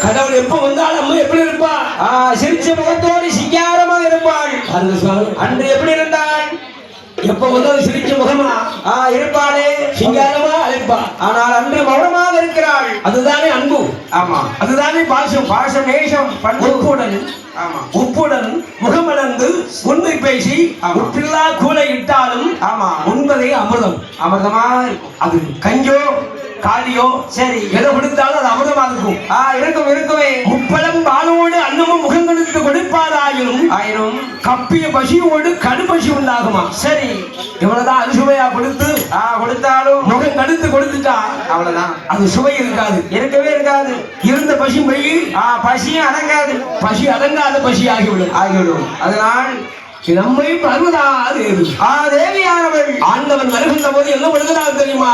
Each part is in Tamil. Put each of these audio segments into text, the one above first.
கடவுள் எப்ப வந்தாலும் அம்மா எப்படி இருப்பா? சிரிச்ச முகத்தோடு சிங்காரமாக இருப்பாள். அன்று எப்படி இருந்தாள்? எப்ப வந்தாலும் சிரிச்ச முகமா இருப்பாளே, சிங்காரமா அழைப்பா. ஆனால் அன்று மௌனமாக இருக்கிறாள். அதுதானே அன்பு. ஆமா, அதுதானே பாசம். பாசம், நேசம், உப்புடன் உப்புடன் முகமலர்ந்து உண்மை பேசி உப்பில்லா கூலை இட்டாலும் உண்பதே அமிர்தம். அமிர்தமா இருக்கும். அது கஞ்சோ காலியோ சரி எதை கொடுத்தாலும் அது அமிர்தமா இருக்கும். இருக்கும் இருக்குமே. முப்பழம் பாலோடு அன்னமும் முகம் கொடுத்து கொடுப்பாராயினும் ஆயிரும் கப்பிய பசியோடு கடுபசி உண்டாகுமா? சரி, இவ்வளவுதான் அறுசுவையா கொடுத்து கொடுத்தாலும் முகம் கடுத்து கொடுத்துட்டா அவ்வளவுதான். அது சுவை இருக்காது, இருக்கவே இருக்காது. இருந்த பசி போய் பசியும் அடங்காது. பசி அடங்காத பசி ஆகிவிடும். அதனால் நம்மை பருவதா தேவியானவள் ஆண்டவன் வருகின்ற போது என்ன பண்ணுகிறார் தெரியுமா?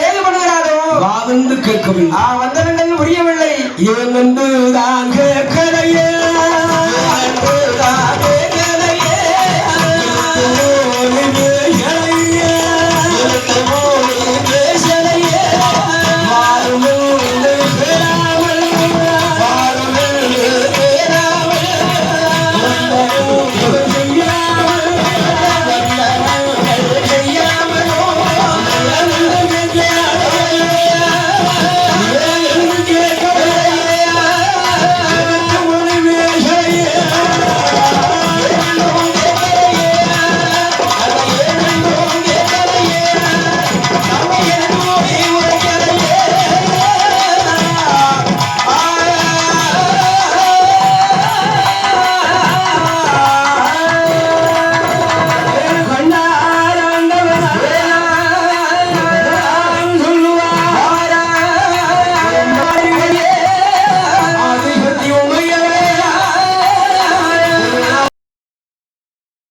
ஏது பண்ணுகிறாரோ வாவென்று கேட்கவில்லை, வந்தனங்கள் புரியவில்லை. ஏனென்று தான் கேட்கலையே